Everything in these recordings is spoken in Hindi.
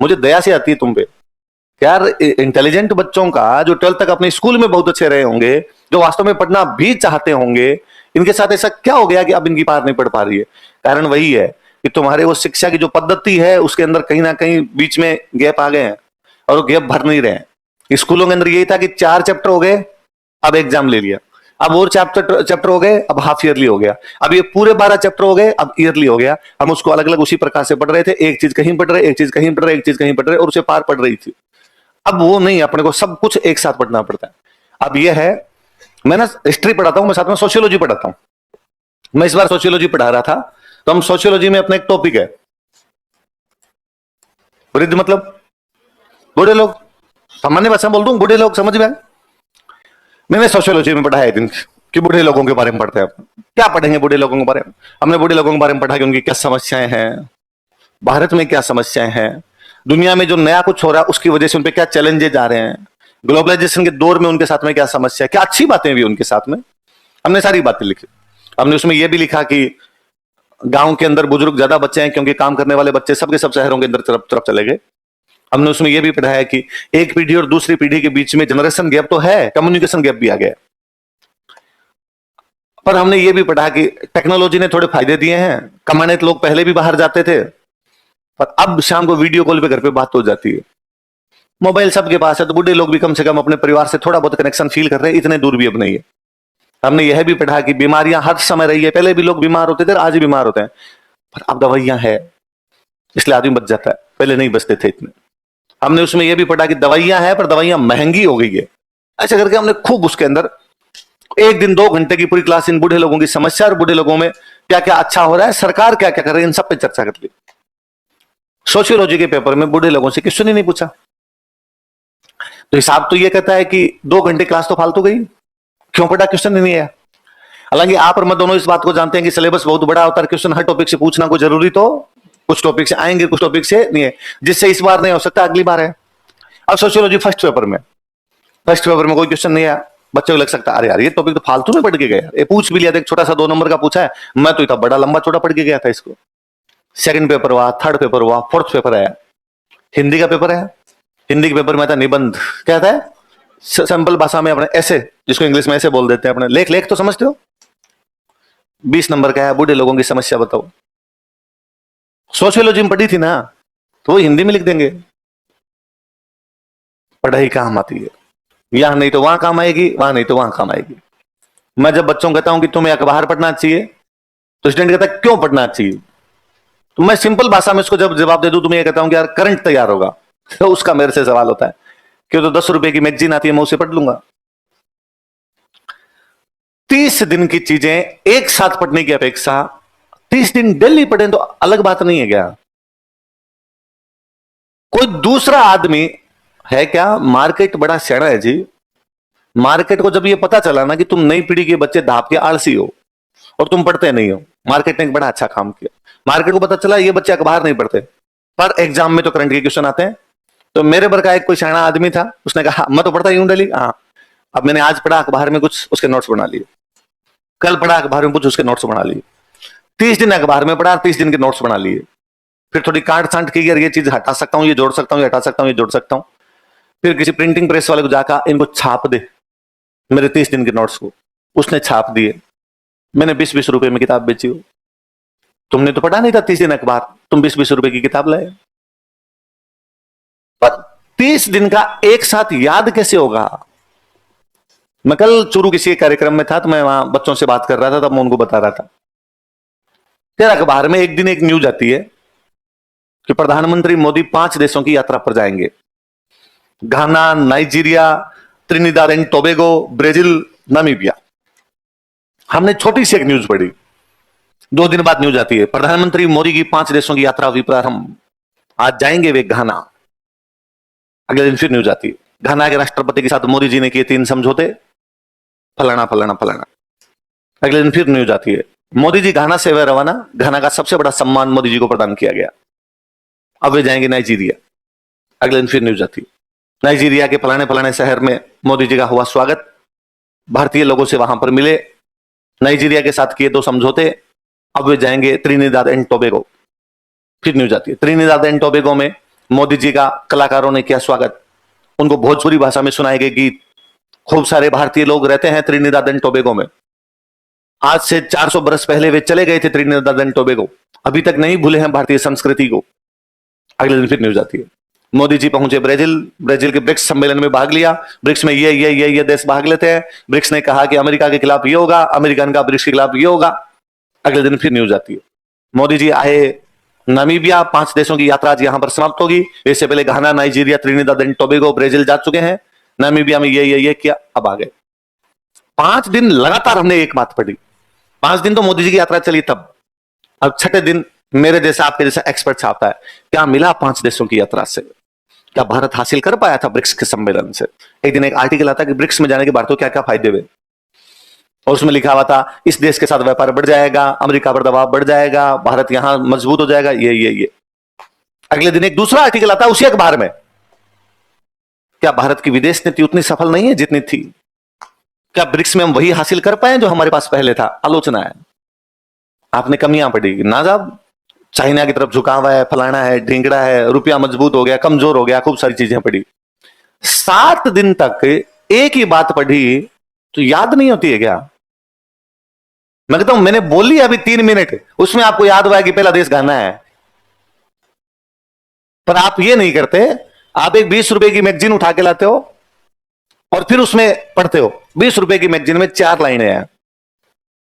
मुझे दया से आती है तुम पे। यार इंटेलिजेंट बच्चों का जो 12th तक अपने स्कूल में बहुत अच्छे रहे होंगे, जो वास्तव में पढ़ना भी चाहते होंगे, इनके साथ ऐसा क्या हो गया कि अब इनकी पार नहीं पढ़ पा रही है? कारण वही है कि तुम्हारे वो शिक्षा की जो पद्धति है उसके अंदर कहीं ना कहीं बीच में गैप आ गए हैं और वो गैप भर नहीं रहे हैं। स्कूलों के अंदर यही था कि 4 चैप्टर हो गए, अब एग्जाम ले लिया। अब और चैप्टर हो गए, अब हाफ ईयरली हो गया। अब ये पूरे 12 चैप्टर हो गए, अब ईयरली हो गया। हम उसको अलग अलग उसी प्रकार से पढ़ रहे थे, एक चीज कहीं पढ़ रहे, एक चीज कहीं पढ़ रहे, एक चीज कहीं पढ़ रहे, और उसे पार पढ़ रही थी। अब वो नहीं, अपने को सब कुछ एक साथ पढ़ना पड़ता है। अब ये है, मैं ना हिस्ट्री पढ़ाता हूं, मैं साथ में सोशियोलॉजी पढ़ाता हूं। मैं इस बार सोशियोलॉजी पढ़ा रहा था, तो हम सोशियोलॉजी में अपना एक टॉपिक है वृद्ध, मतलब बूढ़े लोग। सामान्य भाषा में बोल दूं, बूढ़े लोग, समझ में आए? मैंने सोशियोलॉजी में पढ़ा है दिन कि बूढ़े लोगों के बारे में पढ़ते हैं। क्या पढ़ेंगे बूढ़े लोगों के बारे में? हमने बूढ़े लोगों के बारे में पढ़ा कि उनकी क्या समस्याएं हैं, भारत में क्या समस्याएं हैं, दुनिया में जो नया कुछ हो रहा है उसकी वजह से उन पे क्या चैलेंजेस आ रहे हैं, ग्लोबलाइजेशन के दौर में उनके साथ में क्या समस्या है, क्या अच्छी बातें भी उनके साथ में। हमने सारी बातें लिखी। हमने उसमें यह भी लिखा कि गांव के अंदर बुजुर्ग ज्यादा बच्चे हैं क्योंकि काम करने वाले बच्चे सबके सब शहरों के अंदर तरफ तरफ चले गए। हमने उसमें यह भी पढ़ाया कि एक पीढ़ी और दूसरी पीढ़ी के बीच में जनरेशन गैप तो है, कम्युनिकेशन गैप भी आ गया। पर हमने यह भी पढ़ा कि टेक्नोलॉजी ने थोड़े फायदे दिए हैं। कमाने तो लोग पहले भी बाहर जाते थे, पर अब शाम को वीडियो कॉल पे घर पे बात हो जाती है। मोबाइल सबके पास है, तो बूढ़े लोग भी कम से कम अपने परिवार से थोड़ा बहुत कनेक्शन फील कर रहे हैं, इतने दूर भी अब नहीं है। हमने यह भी पढ़ा कि बीमारियां हर समय रही है, पहले भी लोग बीमार होते थे, आज भी बीमार होते हैं, पर अब दवाइयां है, इसलिए आदमी बच जाता है, पहले नहीं बचते थे इतने। हमने उसमें यह भी पढ़ा कि दवाइयां हैं पर दवाइयां महंगी हो गई है। ऐसा करके हमने खूब उसके अंदर 1 दिन 2 घंटे की पूरी क्लास इन बूढ़े लोगों की समस्या और बूढ़े लोगों में क्या क्या अच्छा हो रहा है, सरकार क्या क्या कर रही है, इन सब पे चर्चा कर ली। सोशियोलॉजी के पेपर में बूढ़े लोगों से क्वेश्चन ही नहीं पूछा। तो हिसाब तो यह कहता है कि 2 घंटे क्लास तो फालतू गई, क्यों पढ़ा, क्वेश्चन ही नहीं आया। हालांकि आप और मैं दोनों इस बात को जानते हैं कि सिलेबस बहुत बड़ा होता है, क्वेश्चन हर टॉपिक से पूछना कोई जरूरी तो कुछ टॉपिक से आएंगे, कुछ टॉपिक से नहीं है, जिससे इस बार नहीं हो सकता अगली बार है। अब सोशियोलॉजी फर्स्ट पेपर में कोई क्वेश्चन नहीं आया। बच्चों को लग सकता है अरे यार ये टॉपिक तो फालतू में पढ़ के गया, ये पूछ भी लिया था, एक छोटा सा 2 नंबर का पूछा है, मैं तो इतना बड़ा लंबा छोटा पढ़ के गया था इसको। सेकंड पेपर हुआ, थर्ड पेपर हुआ, फोर्थ पेपर आया, हिंदी का पेपर है। हिंदी के पेपर में आता निबंध, क्या था, सिंपल भाषा में अपने ऐसे, जिसको इंग्लिश में ऐसे बोल देते हैं, अपने लेख लेख तो समझते हो, 20 नंबर का है, बूढ़े लोगों की समस्या बताओ। सोशियोलॉजी में पढ़ी थी ना, तो वो हिंदी में लिख देंगे। पढ़ाई काम आती है, यहां नहीं तो वहां काम आएगी, वहां नहीं तो वहां काम आएगी। मैं जब बच्चों को कहता हूं कि तुम्हें अखबार पढ़ना चाहिए, तो स्टूडेंट कहता है क्यों पढ़ना चाहिए, तो मैं सिंपल भाषा में इसको जब जवाब दे दूं तो मैं ये कहता हूं कि यार करंट तैयार होगा। तो उसका मेरे से सवाल होता है कि तो 10 रुपए की मैगजीन आती है, मैं उसे पढ़ लूंगा। 30 दिन की चीजें एक साथ पढ़ने की अपेक्षा 30 दिन डेली पढ़ें तो अलग बात नहीं है क्या? कोई दूसरा आदमी है क्या, मार्केट बड़ा सियाना है जी। मार्केट को जब ये पता चला ना कि तुम नई पीढ़ी के बच्चे धाप के आलसी हो और तुम पढ़ते नहीं हो, मार्केट ने एक बड़ा अच्छा काम किया। मार्केट को पता चला ये बच्चे अखबार नहीं पढ़ते, पर एग्जाम में तो करंट के क्वेश्चन आते हैं। तो मेरे पर का एक कोई सियाना आदमी था, उसने कहा मैं तो पढ़ता ही हूं डेली। हाँ, अब मैंने आज पढ़ा अखबार में कुछ, उसके नोट्स बना लिए, कल पढ़ा अखबार में कुछ, उसके नोट्स बना लिए, 30 दिन अखबार में पढ़ा, 30 दिन के नोट्स बना लिए। फिर थोड़ी काट छांट की, ये चीज हटा सकता हूँ, ये जोड़ सकता हूँ, ये हटा सकता हूँ, ये जोड़ सकता हूँ। फिर किसी प्रिंटिंग प्रेस वाले को जाकर इनको छाप दे, मेरे 30 दिन के नोट्स को। उसने छाप दिए, मैंने 20-20 रुपए में किताब बेची हो। तुमने तो पढ़ा नहीं था 30 दिन अखबार, तुम 20-20 रुपए की किताब लाए। पर 30 दिन का एक साथ याद कैसे होगा? मैं कल चूरू किसी कार्यक्रम में था, तो मैं वहां बच्चों से बात कर रहा था, तब मैं उनको बता रहा था, तेरा अखबार में एक दिन एक न्यूज आती है कि प्रधानमंत्री मोदी 5 देशों की यात्रा पर जाएंगे, Ghana, Nigeria, Trinidad and Tobago, Brazil, Namibia. हमने छोटी सी एक न्यूज पढ़ी, 2 दिन बाद न्यूज आती है प्रधानमंत्री मोदी की 5 देशों की यात्रा हुई प्रारंभ, आज जाएंगे वे घाना। अगले दिन फिर न्यूज आती है घाना के राष्ट्रपति के साथ मोदी जी ने किए 3 समझौते, फलाना फलाना फलाना। अगले दिन फिर न्यूज आती है मोदी जी घाना से हुए रवाना, घाना का सबसे बड़ा सम्मान मोदी जी को प्रदान किया गया, अब वे जाएंगे नाइजीरिया। अगले दिन फिर न्यूज आती है नाइजीरिया के फलाने फलाने शहर में मोदी जी का हुआ स्वागत, भारतीय लोगों से वहां पर मिले, नाइजीरिया के साथ किए 2 समझौते, अब वे जाएंगे त्रिनिदाद एंड टोबैगो। फिर न्यूज आती है त्रिनिदाद एंड टोबैगो में मोदी जी का कलाकारों ने किया स्वागत, उनको भोजपुरी भाषा में सुनाए गए गीत। खूब सारे भारतीय लोग रहते हैं त्रिनिदाद एंड टोबैगो में। आज से 400 बरस पहले वे चले गए थे त्रिनिदाद एंड टोबैगो, अभी तक नहीं भूले हैं भारतीय संस्कृति को। अगले दिन फिर न्यूज आती है, मोदी जी पहुंचे ब्राजील, ब्राजील के ब्रिक्स सम्मेलन में भाग लिया। ब्रिक्स में ये देश भाग लेते हैं। ब्रिक्स ने कहा कि अमेरिका के खिलाफ ये होगा, अमेरिकन का ब्रिक्स के खिलाफ ये होगा। अगले दिन फिर न्यूज आती है, मोदी जी आए नामीबिया, 5 देशों की यात्रा आज यहां पर समाप्त होगी। इससे पहले Ghana, Nigeria, Trinidad and Tobago, Brazil जा चुके हैं। नामीबिया में ये किया, अब आ गए। 5 दिन लगातार हमने एक बात पढ़ी। 5 दिन तो मोदी जी की यात्रा चली तब, अब 6ठे दिन मेरे जैसा आपके जैसा एक्सपर्ट छापता है क्या मिला 5 देशों की यात्रा से, क्या भारत हासिल कर पाया था ब्रिक्स के सम्मेलन से। एक दिन एक आर्टिकल आता कि ब्रिक्स में जाने के भारत को क्या क्या फायदे हुए, और उसमें लिखा हुआ था इस देश के साथ व्यापार बढ़ जाएगा, अमेरिका पर दबाव बढ़ जाएगा, भारत यहां मजबूत हो जाएगा, ये। अगले दिन एक दूसरा आर्टिकल आता उसी अखबार में, क्या भारत की विदेश नीति उतनी सफल नहीं है जितनी थी, क्या ब्रिक्स में हम वही हासिल कर पाए जो हमारे पास पहले था। आलोचना है, आपने कमियां पड़ी ना साहब, चाइना की तरफ झुकाव है, फलाना है, ढींगड़ा है, रुपया मजबूत हो गया, कमजोर हो गया, खूब सारी चीजें पड़ी। 7 दिन तक एक ही बात पढ़ी तो याद नहीं होती है क्या। मैं कहता हूं मैंने बोली अभी 3 मिनट, उसमें आपको याद हुआ कि पहला देश घाना है, पर आप ये नहीं करते। आप एक 20 रुपए की मैगजीन उठा के लाते हो और फिर उसमें पढ़ते हो। 20 रुपए की मैगजीन में 4 लाइनें हैं,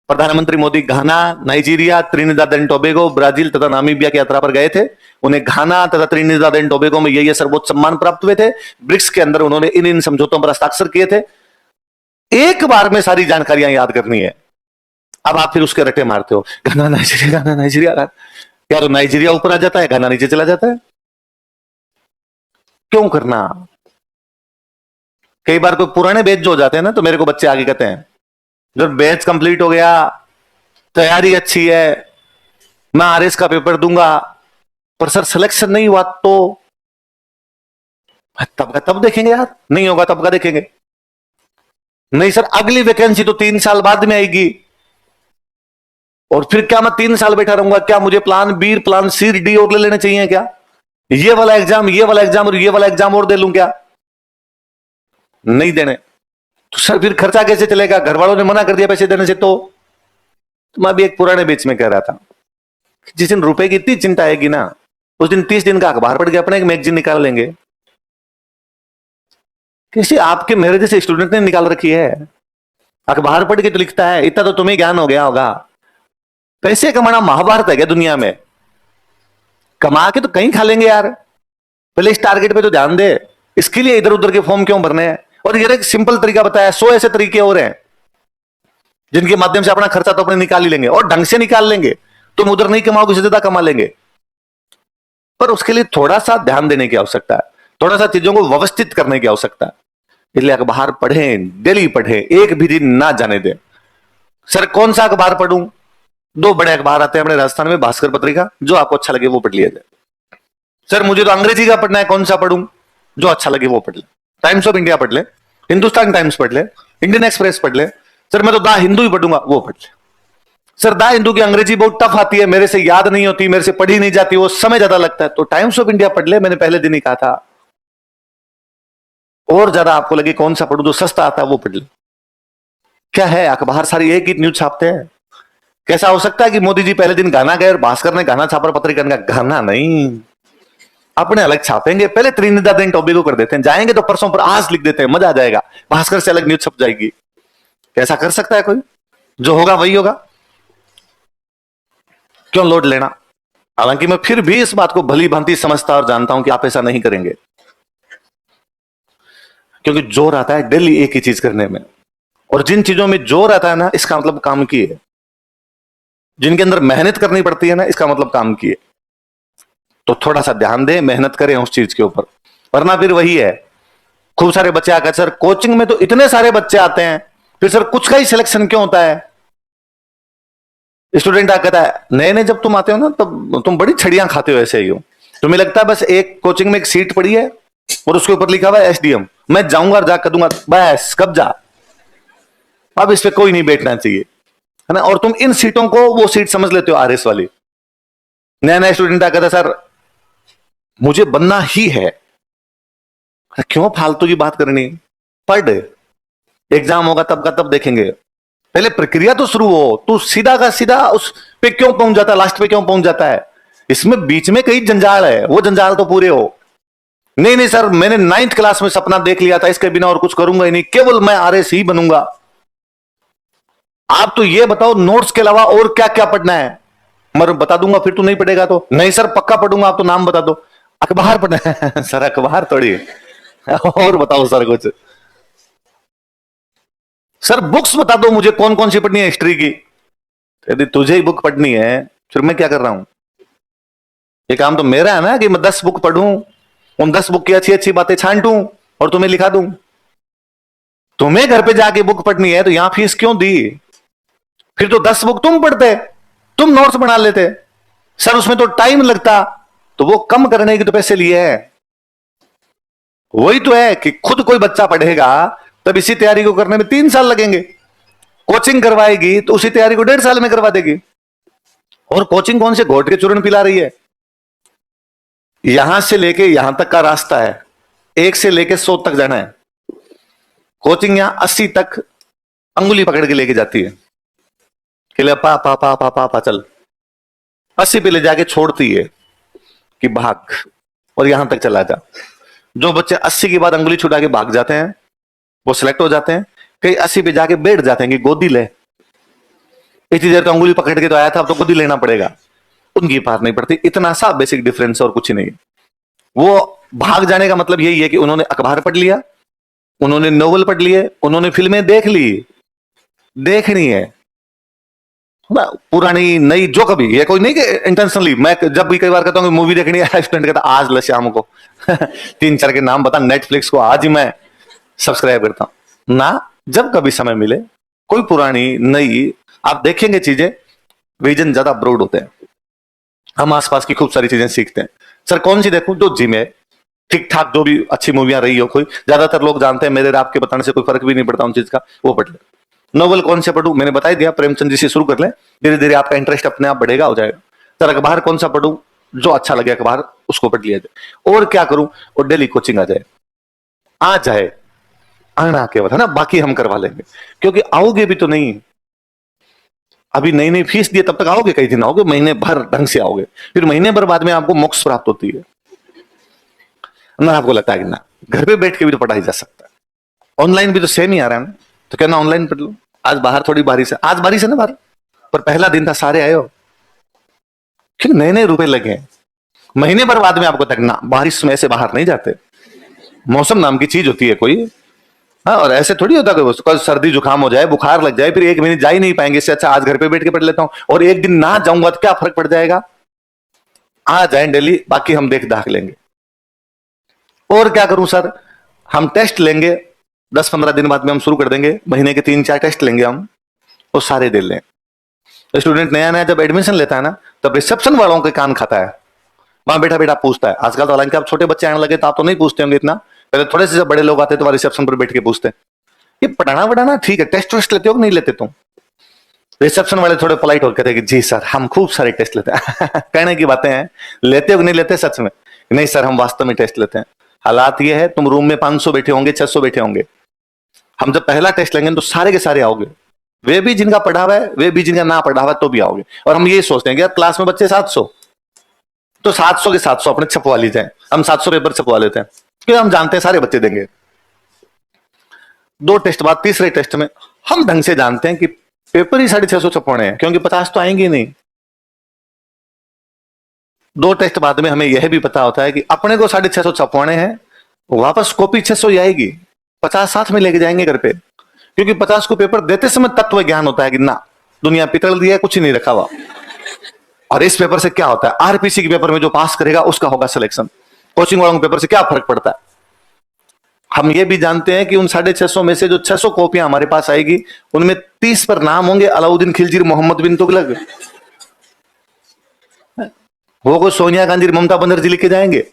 प्रधानमंत्री Modi Ghana, Nigeria, Trinidad and Tobago, Brazil तथा नामीबिया की यात्रा पर गए थे। उन्हें घाना तथा त्रिनिदाद एंड टोबैगो में ये सर्वोच्च सम्मान प्राप्त हुए थे। ब्रिक्स के अंदर उन्होंने इन समझौतों पर हस्ताक्षर किए थे। एक बार में सारी जानकारियां याद करनी है। अब आप फिर उसके रटे मारते हो, घाना नाइजीरिया, घाना नाइजीरिया। यार नाइजीरिया ऊपर आ जाता है, घाना नीचे चला जाता है, क्यों करना। कई बार कोई पुराने बैच जो हो जाते हैं ना, तो मेरे को बच्चे आगे कहते हैं जब बैच कंप्लीट हो गया, तैयारी अच्छी है, मैं आरएस का पेपर दूंगा, पर सर सिलेक्शन नहीं हुआ तो तब देखेंगे यार, नहीं होगा तब का देखेंगे। नहीं सर अगली वैकेंसी तो 3 साल बाद में आएगी, और फिर क्या मैं 3 साल बैठा रहूंगा, क्या मुझे plan B, plan C, D और ले लेने चाहिए क्या, ये वाला एग्जाम, ये वाला एग्जाम और ये वाला एग्जाम और दे लूं क्या। नहीं देने तो सर फिर खर्चा कैसे चलेगा, घर वालों ने मना कर दिया पैसे देने से। तो मैं भी एक पुराने बीच में कह रहा था, जिस दिन रुपए की इतनी चिंता आएगी ना, उस दिन 30 दिन का अखबार पढ़ के अपने एक मैगजीन निकाल लेंगे। किसी आपके मेरे जैसे स्टूडेंट ने निकाल रखी है, अखबार पढ़ के तो लिखता है, इतना तो तुम्हें ज्ञान हो गया होगा। पैसे कमाना महाभारत है क्या दुनिया में, कमा के तो कहीं खा लेंगे यार, पहले इस टारगेट पे तो ध्यान दे। इसके लिए इधर उधर के फॉर्म क्यों भरने हैं। और ये एक सिंपल तरीका बताया, 100 ऐसे तरीके और हैं जिनके माध्यम से अपना खर्चा तो अपने निकाल ही लेंगे, और ढंग से निकाल लेंगे। तुम उधर नहीं कमाओगे, उससे ज्यादा कमा लेंगे, पर उसके लिए थोड़ा सा ध्यान देने की आवश्यकता है, थोड़ा सा चीजों को व्यवस्थित करने की आवश्यकता है। इसलिए अखबार पढ़ें, डेली पढ़ें, एक भी दिन ना जाने दें। सर कौन सा अखबार पढ़ूं, 2 बड़े अखबार आते हैं अपने राजस्थान में, भास्कर पत्रिका, जो आपको अच्छा लगे वो पढ़ लिया जाए। सर मुझे तो अंग्रेजी का पढ़ना है, कौन सा पढ़ूं, जो अच्छा लगे वो पढ़ ले। टाइम्स ऑफ इंडिया पढ़ ले, हिंदुस्तान टाइम्स पढ़ ले, इंडियन एक्सप्रेस पढ़ ले। सर मैं तो द हिंदू ही पढ़ूंगा, वो पढ़ ले। सर द हिंदू की अंग्रेजी बहुत टफ आती है, मेरे से याद नहीं होती, मेरे से पढ़ी नहीं जाती, वो समय ज्यादा लगता है, तो टाइम्स ऑफ इंडिया पढ़ ले, मैंने पहले दिन ही कहा था। और ज्यादा आपको लगे कौन सा पढ़ू, जो सस्ता आता है वो पढ़ ले। क्या है, अखबार सारी एक ही न्यूज छापते हैं। कैसा हो सकता है कि मोदी जी पहले दिन गाना गए और भास्कर ने गाना छापा, पत्रिका का गाना नहीं, अपने अलग छापेंगे। पहले त्रिनिदाद एंड टोबैगो कर देते हैं, जाएंगे तो परसों पर आज लिख देते हैं, मजा आ जाएगा, भास्कर से अलग न्यूज छप जाएगी। कैसा कर सकता है कोई, जो होगा वही होगा, क्यों लोड लेना। हालांकि मैं फिर भी इस बात को भली भांति समझता और जानता हूं कि आप ऐसा नहीं करेंगे, क्योंकि जोर आता है डेली एक ही चीज करने में, और जिन चीजों में जोर आता है ना, इसका मतलब काम किए। जिनके अंदर मेहनत करनी पड़ती है ना, इसका मतलब काम किए। तो थोड़ा सा ध्यान दें, मेहनत करें उस चीज के ऊपर, वरना फिर वही है। खूब सारे बच्चे आकर सर कोचिंग में तो इतने सारे बच्चे आते हैं, फिर सर कुछ का ही सिलेक्शन क्यों होता है। स्टूडेंट आकर कहता है नए नए जब तुम आते हो ना, तब तुम बड़ी छड़ियां खाते हो, ऐसे ही हो, तुम्हें लगता है बस एक कोचिंग में एक सीट पड़ी है और उसके ऊपर लिखा हुआ है एसडीएम, मैं जाऊंगा और जाकर दूंगा, बस कब जा, अब इस पे कोई नहीं बैठना चाहिए, है ना। और तुम इन सीटों को वो सीट समझ लेते हो आरएस वाली। नया नया स्टूडेंट आकर कहता है सर मुझे बनना ही है, क्यों फालतू की बात करनी। पढ़, एग्जाम होगा तब का तब देखेंगे, पहले प्रक्रिया तो शुरू हो। तू सीधा का सीधा उस पे क्यों पहुंच जाता है, लास्ट पे क्यों पहुंच जाता है? इसमें बीच में कई जंजाल है, वो जंजाल तो पूरे हो। नहीं नहीं सर, मैंने 9th क्लास में सपना देख लिया था, इसके बिना और कुछ करूंगा ही नहीं, केवल मैं आरएस ही बनूंगा। आप तो ये बताओ नोट्स के अलावा और क्या क्या पढ़ना है? मैं बता दूंगा, फिर तू नहीं पढ़ेगा तो। नहीं सर पक्का पढ़ूंगा, आप तो नाम बता दो। अखबार पढ़ना है सर, अखबार थोड़ी और बताओ सर कुछ। सर बुक्स बता दो मुझे, कौन कौन सी पढ़नी है हिस्ट्री की। यदि तुझे ही बुक पढ़नी है फिर मैं क्या कर रहा हूं? ये काम तो मेरा है ना कि मैं 10 बुक पढ़ूं, उन 10 बुक की अच्छी अच्छी बातें छांटूं और तुम्हें लिखा दूं। तुम्हें घर पे जाके बुक पढ़नी है तो यहां फीस क्यों दी? फिर तो 10 बुक तुम पढ़ते, तुम नोट्स बना लेते। सर उसमें तो टाइम लगता, तो वो कम करने के तो पैसे लिए हैं। वही तो है कि खुद कोई बच्चा पढ़ेगा तब इसी तैयारी को करने में 3 साल लगेंगे, कोचिंग करवाएगी तो उसी तैयारी को 1.5 साल में करवा देगी। और कोचिंग कौन से घोट के चूर्ण पिला रही है? यहां से लेके यहां तक का रास्ता है, 1 से लेके 100 तक जाना है। कोचिंग यहां 80 तक अंगुली पकड़ के लेके जाती है कि ले पा पा पा पा पा पा चल, 80 पे ले जाके छोड़ती है कि भाग और यहां तक चला जा। जो बच्चे 80 के बाद अंगुली छुटा के भाग जाते हैं वो सिलेक्ट हो जाते हैं। कई 80 पे जाके बैठ जाते हैं कि गोदी ले, इतनी देर तो अंगुली पकड़ के तो आया था, अब तो गोदी लेना पड़ेगा। उनकी बात नहीं पड़ती, इतना सा बेसिक डिफरेंस और कुछ नहीं। वो भाग जाने का मतलब यही है कि उन्होंने अखबार पढ़ लिया, उन्होंने नोवेल पढ़ लिए, उन्होंने फिल्में देख ली, देखनी है पुरानी नई जो कभी, ये कोई नहीं कि इंटेंशनली। मैं जब भी कई बार कहता हूँ मूवी देखनी है, स्टूडेंट कहता आज ले शाम को 3-4 के नाम बता, नेटफ्लिक्स को आज ही मैं सब्सक्राइब करता हूं ना। जब कभी समय मिले कोई पुरानी नई आप देखेंगे चीजें, विजन ज्यादा ब्रॉड होते हैं, हम आसपास की खूब सारी चीजें सीखते हैं। सर कौन सी देखूं? जो जिम है, ठीक ठाक जो भी अच्छी मूवियां रही हो, कोई ज्यादातर लोग जानते हैं, मेरे आपके बताने से कोई फर्क भी नहीं पड़ता उन चीज का, वो पढ़ ले। नोवेल कौन से पढ़ूं? मैंने बता दिया, प्रेमचंद जी से शुरू कर ले, धीरे धीरे आपका इंटरेस्ट अपने आप बढ़ेगा, हो जाएगा। सर अखबार कौन सा पढ़ूं? जो अच्छा लगे अखबार उसको पढ़ लिया जाए। और क्या करूं? और डेली कोचिंग आ जाए आना केवल है ना, बाकी हम करवा लेंगे, क्योंकि आओगे भी तो नहीं। अभी नई नई फीस दिए तब तक आओगे, कई दिन आओगे, महीने भर ढंग से आओगे, फिर महीने भर बाद में आपको मोक्ष प्राप्त होती है ना। आपको लगता है कि ना घर पे बैठ के भी तो पढ़ाई जा सकता है, ऑनलाइन भी तो सेम ही आ रहा है ना, तो क्या ना ऑनलाइन पढ़ लो। आज बाहर थोड़ी बारिश है, आज बारिश है ना बाहर, पर पहला दिन था, सारे आए हो, फिर नए नए रुपए लगे हैं। महीने भर बाद में आपको तक ना बारिश में ऐसे बाहर नहीं जाते, मौसम नाम की चीज होती है कोई। हाँ, और ऐसे थोड़ी होता है कल सर्दी जुकाम हो जाए, बुखार लग जाए, फिर 1 महीने जा ही नहीं पाएंगे। इससे अच्छा आज घर पे बैठ के पढ़ लेता हूं, और एक दिन ना जाऊंगा तो क्या फर्क पड़ जाएगा? आ जाए डेली, बाकी हम देख दाख लेंगे। और क्या करूं सर? हम टेस्ट लेंगे, 10-15 दिन बाद में हम शुरू कर देंगे, महीने के 3-4 टेस्ट लेंगे हम, वो सारे दे लें। स्टूडेंट नया नया जब एडमिशन लेता है ना, तब रिसेप्शन वालों के कान खाता है, वहां बैठा बैठा पूछता है। आजकल तो हालांकि आप छोटे बच्चे आने लगे तो आप तो नहीं पूछते होंगे इतना, पहले थोड़े से जब बड़े लोग आते तो वह रिसेप्शन पर बैठ के पूछते। ये पढ़ाना वढ़ाना ठीक है, टेस्ट वेस्ट लेते हो कि नहीं लेते तुम? रिसेप्शन वाले थोड़े पोलाइट होकर कहते हैं कि जी सर हम खूब सारे टेस्ट लेते हैं कहने की बातें हैं, लेते हो कि नहीं लेते सच में? नहीं सर हम वास्तव में टेस्ट लेते हैं। हालात ये है, तुम रूम में 500 बैठे होंगे, 600 बैठे होंगे, हम जब पहला टेस्ट लेंगे तो सारे के सारे आओगे, वे भी जिनका पढ़ा हुआ है, वे भी जिनका ना पढ़ा हुआ है, तो भी आओगे। और हम ये सोचते हैं कि यार क्लास में बच्चे 700, तो 700 के 700 अपने छपवा लीजिए, हम 700 पेपर छपवा लेते हैं, क्योंकि हम जानते हैं सारे बच्चे देंगे। 2 टेस्ट बाद तीसरे टेस्ट में हम ढंग से जानते हैं कि पेपर ही 650 छपवाने हैं, क्योंकि 50 तो आएंगे नहीं। 2 टेस्ट बाद में हमें यह भी पता होता है कि अपने को 650 छपवाने हैं, वापस कॉपी 600 ही आएगी, 50 साथ में लेके जाएंगे घर पे, क्योंकि 50 को पेपर देते समय तत्व ज्ञान होता है कि ना दुनिया पितल दिया है, कुछ नहीं रखा हुआ। और इस पेपर से क्या होता है, आरपीसी के पेपर में जो पास करेगा उसका होगा सिलेक्शन, कोचिंग वालों के पेपर से क्या फर्क पड़ता है? हम ये भी जानते हैं कि उन 650 में से जो 600 कॉपियां हमारे पास आएगी, उनमें 30 पर नाम होंगे अलाउद्दीन खिलजी, मोहम्मद बिन तुगलक, वो को सोनिया गांधी, ममता बनर्जी लिख के जाएंगे।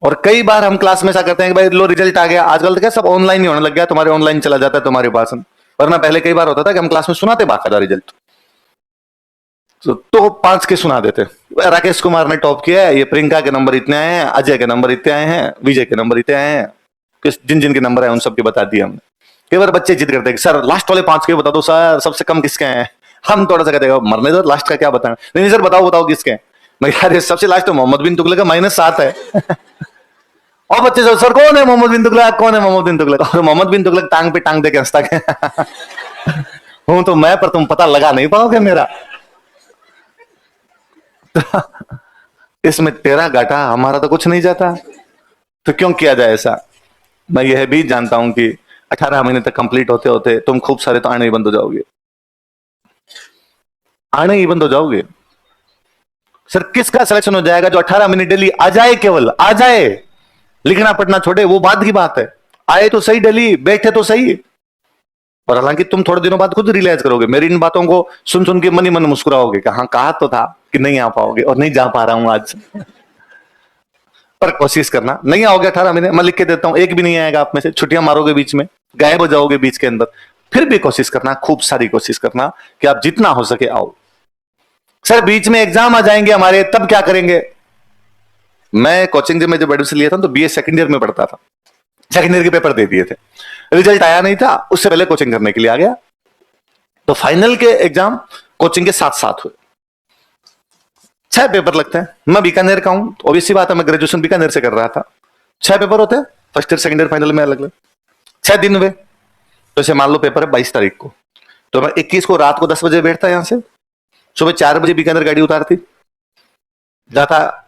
और कई बार हम क्लास में ऐसा करते हैं कि भाई लो रिजल्ट आ गया, आजकल तो क्या सब ऑनलाइन ही होने लग गया, तुम्हारे ऑनलाइन चला जाता है तुम्हारे पास, वरना पहले कई बार होता था कि हम क्लास में सुनाते बाकायदा रिजल्ट, तो 5 के सुना देते, राकेश कुमार ने टॉप किया है, ये प्रियंका के नंबर इतने आए हैं, अजय के नंबर इतने आए हैं, विजय के नंबर इतने आए हैं, जिन जिन के नंबर आए उन सबके बता दिए हमने। कई बार बच्चे जिद करते हैं सर लास्ट वाले 5 के बता दो सर, सबसे कम किसके हैं। हम थोड़ा सा कहते हैं मरने दो, लास्ट का क्या बताएं। नहीं सर बताओ बताओ किसके हैं। मैं यार सबसे लास्ट तो मोहम्मद बिन तुगलक का -7 है। और बच्चे सर कौन है मोहम्मद बिन तुगलक, कौन है मोहम्मद बिन तुगलक। और मोहम्मद बिन तुगलक टांग पे टांग दे के हंसता है। हूं तो मैं, पर तुम पता लगा नहीं पाओगे मेरा। इसमें तेरा घाटा, हमारा तो कुछ नहीं जाता, तो क्यों किया जाए ऐसा। मैं यह भी जानता हूं कि 18 महीने तक कंप्लीट होते होते तुम खूब सारे तो आने ही बंद हो जाओगे, आने ही बंद हो जाओगे। सर किसका सिलेक्शन हो जाएगा जो 18 महीने डेली आ जाए, केवल आ जाए, लिखना पढ़ना छोड़े, वो बात की बात है। आए तो सही डेली, बैठे तो सही। और हालांकि तुम थोड़े दिनों बाद खुद रियलाइज करोगे, मेरी इन बातों को सुन सुन के मन ही मन मुस्कुराओगे कि हाँ कहा तो था कि नहीं आ पाओगे, और नहीं जा पा रहा हूं आज। पर कोशिश करना, नहीं आओगे 18 महीने, मैं लिख के देता हूं, एक भी नहीं आएगा आप में से, छुट्टियां मारोगे बीच में, गायब हो जाओगे बीच के अंदर, फिर भी कोशिश करना, खूब सारी कोशिश करना कि आप जितना हो सके आओ। सर बीच में एग्जाम आ जाएंगे हमारे, तब क्या करेंगे। मैं कोचिंग जब एडमिशन लिया था तो बीए सेकंड ईयर में पढ़ता था, सेकंड ईयर के पेपर दे दिए थे, रिजल्ट आया नहीं था, उससे पहले कोचिंग करने के लिए आ गया। तो फाइनल के एग्जाम कोचिंग के साथ साथ हुए, 6 पेपर लगते हैं। मैं बीकानेर का हूं, तो ऑब्वियसली बात है, मैं ग्रेजुएशन बीकानेर से कर रहा था। 6 पेपर होते हैं, first year second year final में अलग अलग 6 दिन हुए। तो इसे मान लो पेपर है 22 तारीख को, तो मैं 21 को रात को 10 बजे बैठता यहां से, सुबह 4 बजे बीकानेर गाड़ी उतारती, जाता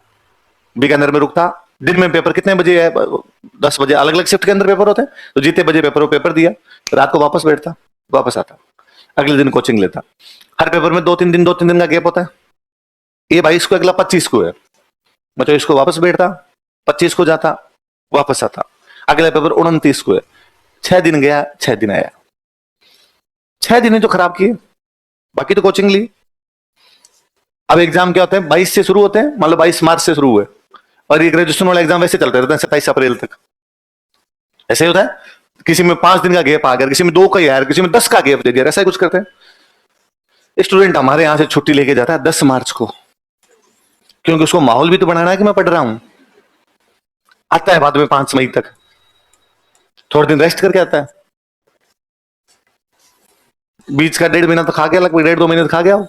बीकानेर में रुकता। दिन में पेपर कितने बजे है, 10 बजे, अलग अलग शिफ्ट के अंदर पेपर होते हैं, तो जितने बजे पेपर हो पेपर दिया, रात को वापस बैठता, वापस आता, अगले दिन कोचिंग लेता। हर पेपर में 2-3 दिन का गैप होता है। ये 22 को, अगला 25 को है, मैं 24 को वापस बैठता, 25 को जाता, वापस आता, अगला पेपर 29 को है। 6 दिन गया, 6 दिन आया, 6 दिन तो खराब किए, बाकी तो कोचिंग ली। अब एग्जाम क्या होते हैं, 22 से शुरू होते हैं, मान लो 22 मार्च से शुरू हुए, और ये ग्रेजुएशन वाले एग्जाम वैसे चलते रहते हैं 27 अप्रैल तक। ऐसे ही होता है, किसी में 5 दिन का गैप आ गया, किसी में 2 का यार, किसी में 10 का गैप दे दिया, ऐसा ही कुछ करते हैं। स्टूडेंट हमारे यहां से छुट्टी लेके जाता है 10 मार्च को, क्योंकि उसको माहौल भी तो बनाना है कि मैं पढ़ रहा हूं। आता है बाद में 5 मई तक, थोड़े दिन रेस्ट करके आता है, बीच का 1.5 महीना तो खा गया, लगभग 1.5-2 महीने तो खा गया वो।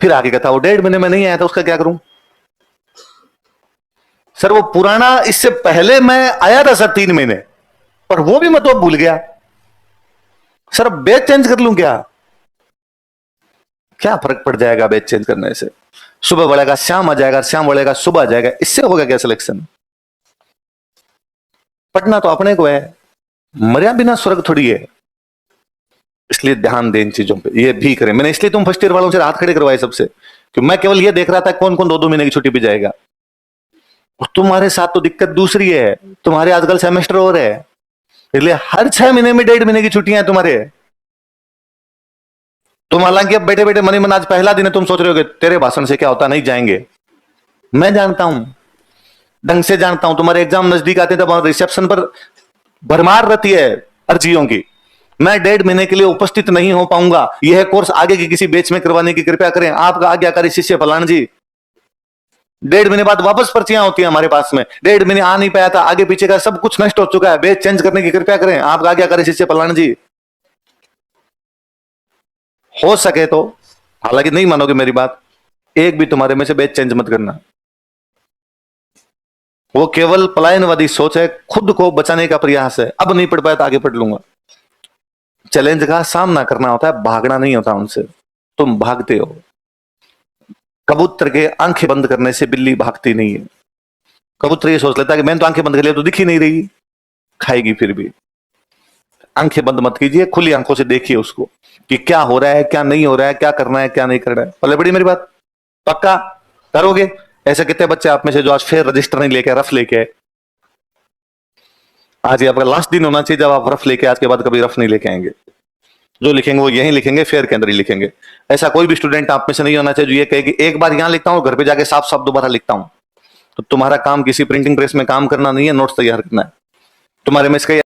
फिर आगे कहता वो 1.5 महीने में नहीं आया था, उसका क्या करूं। सर वो पुराना, इससे पहले मैं आया था सर 3 महीने, पर वो भी मैं तो भूल गया। सर अब बैच चेंज कर लूं क्या, क्या फर्क पड़ जाएगा बैच चेंज करने से। सुबह बढ़ेगा शाम आ जाएगा, शाम बढ़ेगा सुबह आ जाएगा, इससे होगा क्या सिलेक्शन। पढ़ना तो अपने को है, मर्या बिना स्वर्ग थोड़ी है। इसलिए ध्यान दें इन चीजों पे, ये भी करें। मैंने इसलिए तुम फर्स्ट ईयर वालों से हाथ खड़े करवाए सबसे, कि मैं केवल ये देख रहा था कौन कौन 2-2 महीने की छुट्टी पे जाएगा। और तुम्हारे साथ तो दिक्कत दूसरी है, तुम्हारे आजकल सेमेस्टर हो रहे हैं, इसलिए हर 6 महीने में 1.5 महीने की छुट्टियां हैं तुम्हारे। तुम हालांकि अब बैठे बैठे मनी मन, आज पहला दिन है, तुम सोच रहे हो कि तेरे भाषण से क्या होता, नहीं जाएंगे। मैं जानता हूं, ढंग से जानता हूं। तुम्हारे एग्जाम नजदीक आते हैं तब रिसेप्शन पर भरमार रहती है अर्जियों की, मैं 1.5 महीने के लिए उपस्थित नहीं हो पाऊंगा, यह कोर्स आगे की किसी बैच में करवाने की कृपया करें, आपका आज्ञाकारी शिष्य फलान जी। 1.5 महीने बाद वापस पर्चियां होती हैं हमारे पास में, 1.5 महीने आ नहीं पाया था, आगे पीछे का सब कुछ नष्ट हो चुका है, बैच चेंज करने की कृपया करें, आपका आज्ञाकारी शिष्य फलान जी। हो सके तो, हालांकि नहीं मानोगे मेरी बात, एक भी तुम्हारे में से बैच चेंज मत करना। वो केवल पलायनवादी सोच है, खुद को बचाने का प्रयास है। अब नहीं पढ़ पाया तो आगे पढ़ लूंगा। चैलेंज का सामना करना होता है, भागना नहीं होता उनसे। तुम भागते हो, कबूतर के आंखें बंद करने से बिल्ली भागती नहीं है। कबूतर ये सोच लेता है कि मैंने तो आंखें बंद कर लिया तो दिख ही नहीं रही, खाएगी फिर भी। आंखें बंद मत कीजिए, खुली आंखों से देखिए उसको कि क्या हो रहा है, क्या नहीं हो रहा है, क्या करना है, क्या नहीं करना है। पहले बड़ी मेरी बात पक्का करोगे। ऐसे कितने बच्चे आप में से जो आज फिर रजिस्टर नहीं लेके, रफ लेके आए। आज ये आपका लास्ट दिन होना चाहिए जब आप रफ लेके, आज के बाद कभी रफ नहीं लेके आएंगे। जो लिखेंगे वो यहीं लिखेंगे, फेयर के अंदर ही लिखेंगे। ऐसा कोई भी स्टूडेंट आप में से नहीं होना चाहिए जो ये कहे कि एक बार यहां लिखता हूं, घर पे जाके साफ साफ दोबारा लिखता हूं। तो तुम्हारा काम किसी प्रिंटिंग प्रेस में काम करना नहीं है, नोट्स तैयार करना है। तुम्हारे में इसका